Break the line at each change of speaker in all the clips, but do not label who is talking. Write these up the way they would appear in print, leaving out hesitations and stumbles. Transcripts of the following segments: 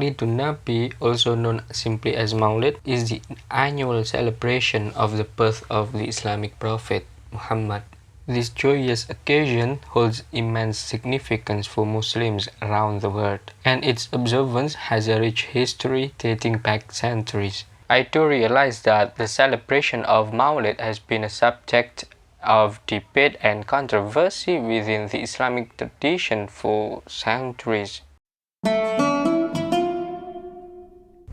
Maulidun Nabi, also known simply as Maulid, is the annual celebration of the birth of the Islamic prophet Muhammad. This joyous occasion holds immense significance for Muslims around the world, and its observance has a rich history dating back centuries. I too realize that the celebration of Maulid has been a subject of debate and controversy within the Islamic tradition for centuries.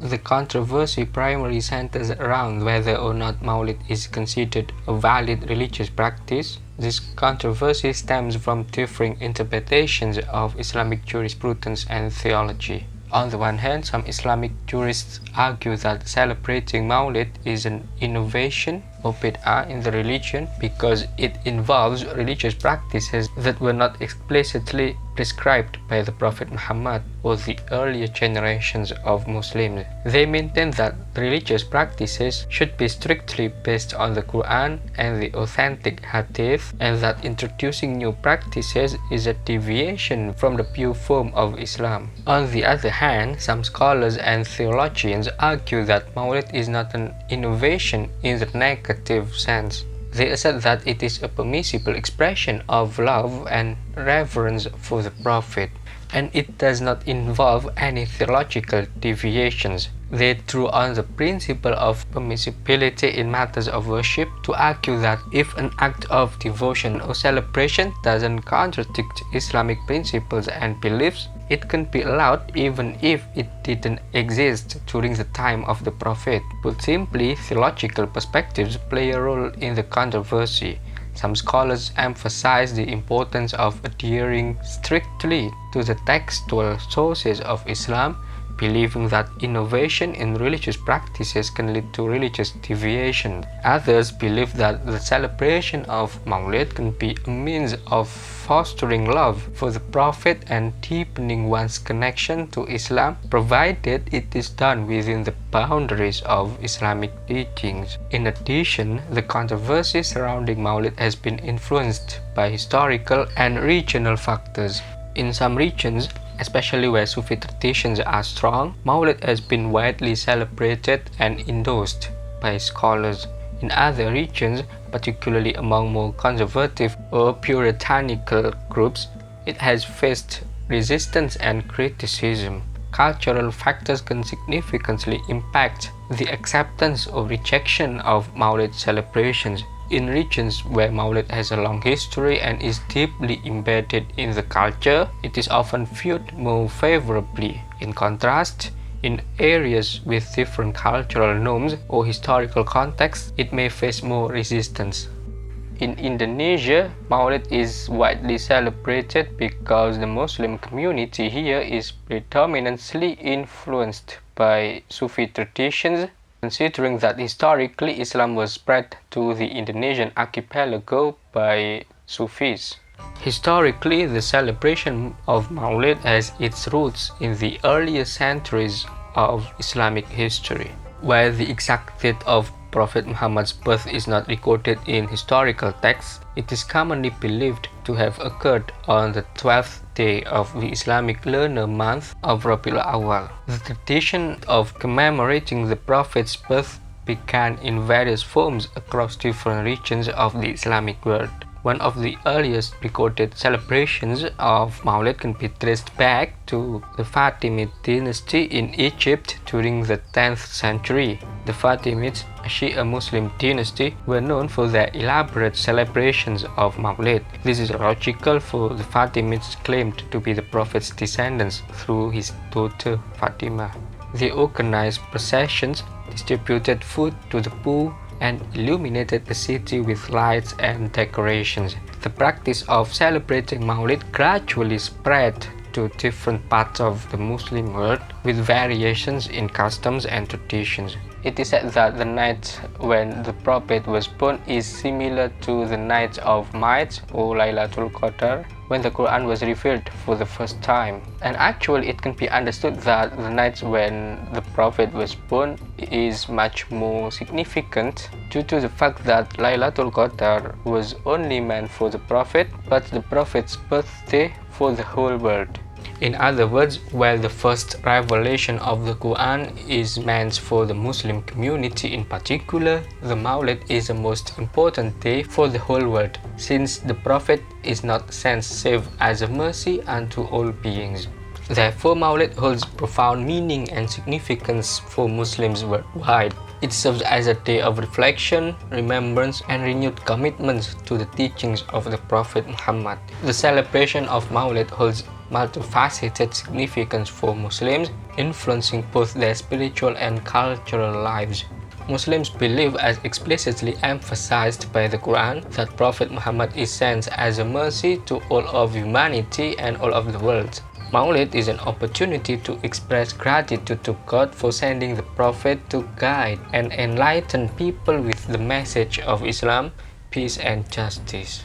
The controversy primarily centers around whether or not Maulid is considered a valid religious practice. This controversy stems from differing interpretations of Islamic jurisprudence and theology. On the one hand, some Islamic jurists argue that celebrating Maulid is an innovation or bid'ah in the religion because it involves religious practices that were not explicitly prescribed by the Prophet Muhammad or the earlier generations of Muslims. They maintain that religious practices should be strictly based on the Quran and the authentic Hadith, and that introducing new practices is a deviation from the pure form of Islam. On the other hand, some scholars and theologians argue that Maulid is not an innovation in the negative sense. They assert that it is a permissible expression of love and reverence for the Prophet, and it does not involve any theological deviations. They drew on the principle of permissibility in matters of worship to argue that if an act of devotion or celebration doesn't contradict Islamic principles and beliefs, it can be allowed even if it didn't exist during the time of the Prophet. Put simply, theological perspectives play a role in the controversy. Some scholars emphasize the importance of adhering strictly to the textual sources of Islam, believing that innovation in religious practices can lead to religious deviation. Others believe that the celebration of Maulid can be a means of fostering love for the Prophet and deepening one's connection to Islam, provided it is done within the boundaries of Islamic teachings. In addition, the controversy surrounding Maulid has been influenced by historical and regional factors. In some regions, especially where Sufi traditions are strong, Maulid has been widely celebrated and endorsed by scholars. In other regions, particularly among more conservative or puritanical groups, it has faced resistance and criticism. Cultural factors can significantly impact the acceptance or rejection of Maulid celebrations. In regions where Maulid has a long history and is deeply embedded in the culture, it is often viewed more favorably. In contrast, in areas with different cultural norms or historical contexts, it may face more resistance. In Indonesia, Maulid is widely celebrated because the Muslim community here is predominantly influenced by Sufi traditions. Considering that historically Islam was spread to the Indonesian archipelago by Sufis. Historically, the celebration of Maulid has its roots in the earlier centuries of Islamic history. While the exact date of Prophet Muhammad's birth is not recorded in historical texts, it is commonly believed to have occurred on the 12th day of the Islamic lunar month of Rabiul Awal. The tradition of commemorating the Prophet's birth began in various forms across different regions of the Islamic world. One of the earliest recorded celebrations of Maulid can be traced back to the Fatimid dynasty in Egypt during the 10th century. The Fatimids, a Shia Muslim dynasty, were known for their elaborate celebrations of Maulid. This is logical, for the Fatimids claimed to be the Prophet's descendants through his daughter Fatima. They organized processions, distributed food to the poor, and illuminated the city with lights and decorations. The practice of celebrating Maulid gradually spread to different parts of the Muslim world with variations in customs and traditions. It is said that the night when the Prophet was born is similar to the night of Mi'raj or Laylatul Qadr, when the Quran was revealed for the first time. And actually it can be understood that the night when the Prophet was born is much more significant due to the fact that Laylatul Qadr was only meant for the Prophet, but the Prophet's birthday for the whole world. In other words, while the first revelation of the Quran is meant for the Muslim community in particular, the Mawlid is the most important day for the whole world, since the Prophet is not sent save as a mercy unto all beings. Therefore, Mawlid holds profound meaning and significance for Muslims worldwide. It serves as a day of reflection, remembrance, and renewed commitment to the teachings of the Prophet Muhammad. The celebration of Mawlid holds multifaceted significance for Muslims, influencing both their spiritual and cultural lives. Muslims believe, as explicitly emphasized by the Quran, that Prophet Muhammad is sent as a mercy to all of humanity and all of the world. Mawlid is an opportunity to express gratitude to God for sending the Prophet to guide and enlighten people with the message of Islam, peace and justice.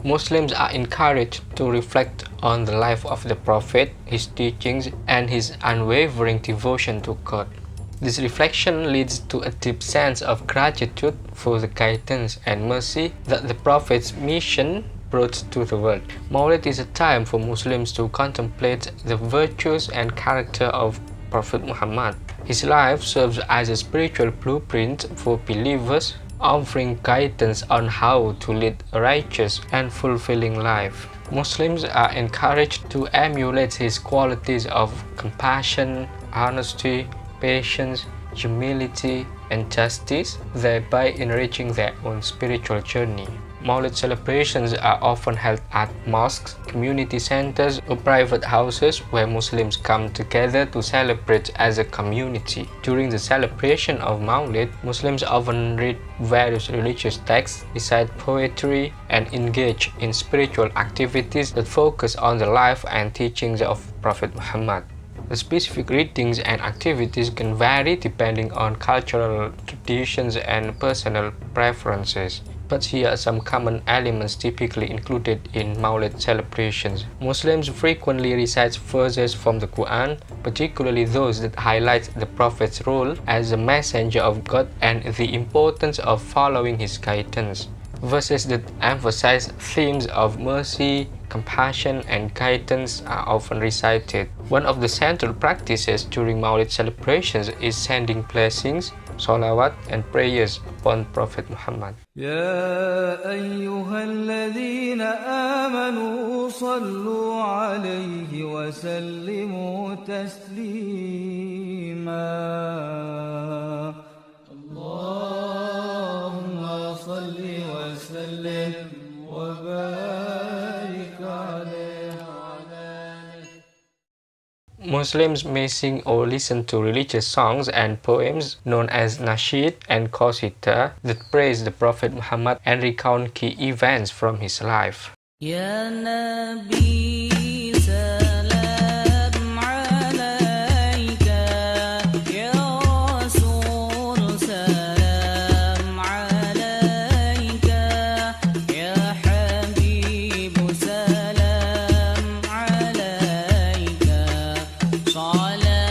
Muslims are encouraged to reflect on the life of the Prophet, his teachings, and his unwavering devotion to God. This reflection leads to a deep sense of gratitude for the guidance and mercy that the Prophet's mission brought to the world. Mawlid is a time for Muslims to contemplate the virtues and character of Prophet Muhammad. His life serves as a spiritual blueprint for believers, offering guidance on how to lead a righteous and fulfilling life. Muslims are encouraged to emulate his qualities of compassion, honesty, patience, humility, and justice, thereby enriching their own spiritual journey. Mawlid celebrations are often held at mosques, community centers, or private houses where Muslims come together to celebrate as a community. During the celebration of Mawlid, Muslims often read various religious texts, recite poetry, and engage in spiritual activities that focus on the life and teachings of Prophet Muhammad. The specific readings and activities can vary depending on cultural traditions and personal preferences. But here are some common elements typically included in Mawlid celebrations. Muslims frequently recite verses from the Quran, particularly those that highlight the Prophet's role as a messenger of God and the importance of following his guidance. Verses that emphasize themes of mercy, compassion, and guidance are often recited. One of the central practices during Mawlid celebrations is sending blessings, salawat, and prayers upon Prophet Muhammad.
يا أيها الذين آمنوا صلوا عليه وسلموا تسليما اللهم صل وسلم وبارك عليه.
Muslims may sing or listen to religious songs and poems known as nasheed and qasida that praise the Prophet Muhammad and recount key events from his life.
Ya Nabi salam alayka, Ya Rasul salam alayka, Ya Habib salam alayka, salawatullah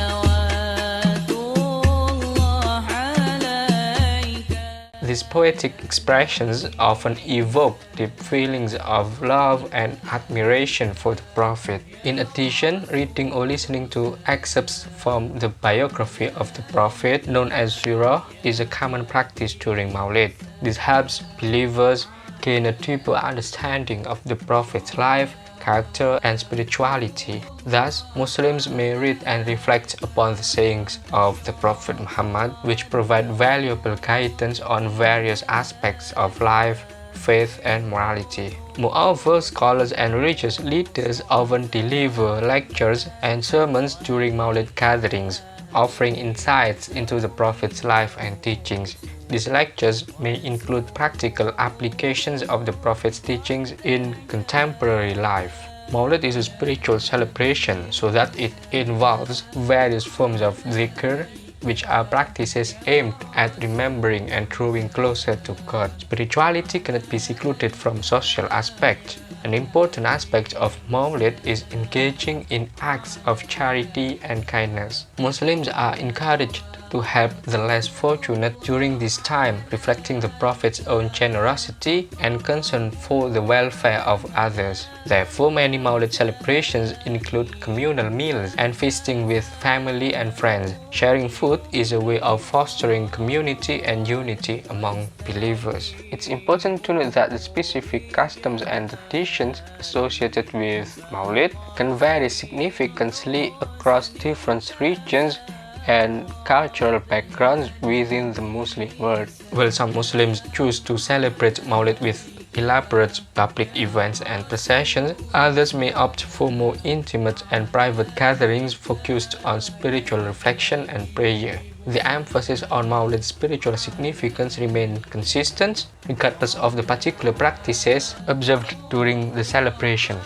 alayka.
These poetic expressions often evoke deep feelings of love and admiration for the Prophet. In addition, reading or listening to excerpts from the biography of the Prophet, known as Sirah, is a common practice during Mawlid. This helps believers gain a deeper understanding of the Prophet's life, character, and spirituality. Thus, Muslims may read and reflect upon the sayings of the Prophet Muhammad, which provide valuable guidance on various aspects of life, faith, and morality. Moreover, scholars and religious leaders often deliver lectures and sermons during Mawlid gatherings, offering insights into the Prophet's life and teachings. These lectures may include practical applications of the Prophet's teachings in contemporary life. Mawlid is a spiritual celebration, so that it involves various forms of dhikr, which are practices aimed at remembering and drawing closer to God. Spirituality cannot be secluded from social aspects. An important aspect of Mawlid is engaging in acts of charity and kindness. Muslims are encouraged to help the less fortunate during this time, reflecting the Prophet's own generosity and concern for the welfare of others. Therefore, many Maulid celebrations include communal meals and feasting with family and friends. Sharing food is a way of fostering community and unity among believers. It's important to note that the specific customs and traditions associated with Maulid can vary significantly across different regions and cultural backgrounds within the Muslim world. While some Muslims choose to celebrate Maulid with elaborate public events and processions, others may opt for more intimate and private gatherings focused on spiritual reflection and prayer. The emphasis on Maulid's spiritual significance remains consistent regardless of the particular practices observed during the celebration.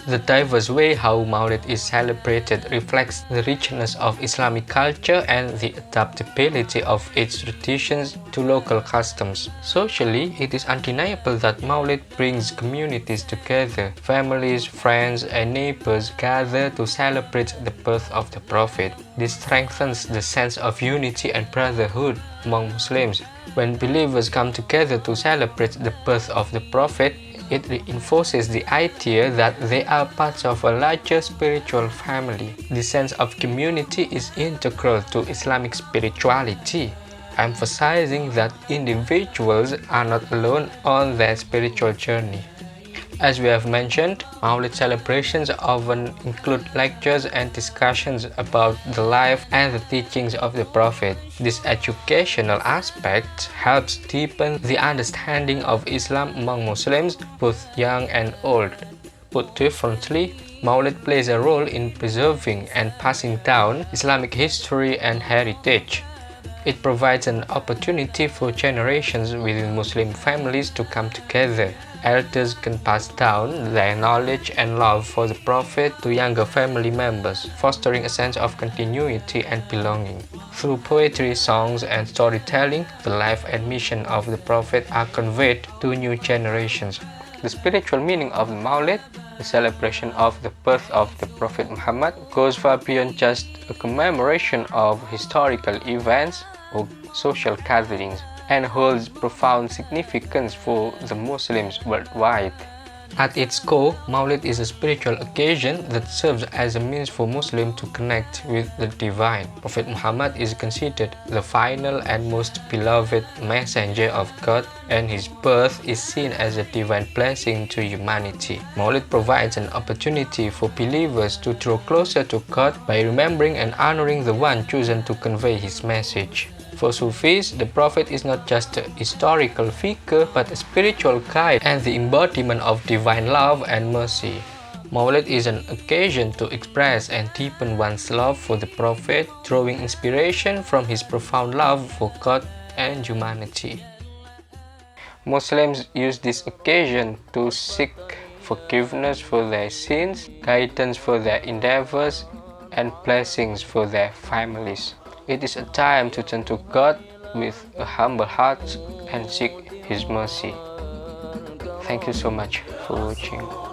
The diverse way how Maulid is celebrated reflects the richness of Islamic culture and the adaptability of its traditions to local customs. Socially, it is undeniable that Maulid brings communities together. Families, friends, and neighbors gather to celebrate the birth of the Prophet. This strengthens the sense of unity and brotherhood among Muslims. When believers come together to celebrate the birth of the Prophet, it reinforces the idea that they are parts of a larger spiritual family. The sense of community is integral to Islamic spirituality, emphasizing that individuals are not alone on their spiritual journey. As we have mentioned, Maulid celebrations often include lectures and discussions about the life and the teachings of the Prophet. This educational aspect helps deepen the understanding of Islam among Muslims, both young and old. Put differently, Maulid plays a role in preserving and passing down Islamic history and heritage. It provides an opportunity for generations within Muslim families to come together. Elders can pass down their knowledge and love for the Prophet to younger family members, fostering a sense of continuity and belonging. Through poetry, songs, and storytelling, the life and mission of the Prophet are conveyed to new generations. The spiritual meaning of the Maulid, the celebration of the birth of the Prophet Muhammad, goes far beyond just a commemoration of historical events or social gatherings, and holds profound significance for the Muslims worldwide. At its core, Maulid is a spiritual occasion that serves as a means for Muslims to connect with the divine. Prophet Muhammad is considered the final and most beloved messenger of God, and his birth is seen as a divine blessing to humanity. Maulid provides an opportunity for believers to draw closer to God by remembering and honoring the one chosen to convey his message. For Sufis, the Prophet is not just a historical figure but a spiritual guide and the embodiment of divine love and mercy. Maulid is an occasion to express and deepen one's love for the Prophet, drawing inspiration from his profound love for God and humanity. Muslims use this occasion to seek forgiveness for their sins, guidance for their endeavors, and blessings for their families. It is a time to turn to God with a humble heart and seek His mercy. Thank you so much for watching.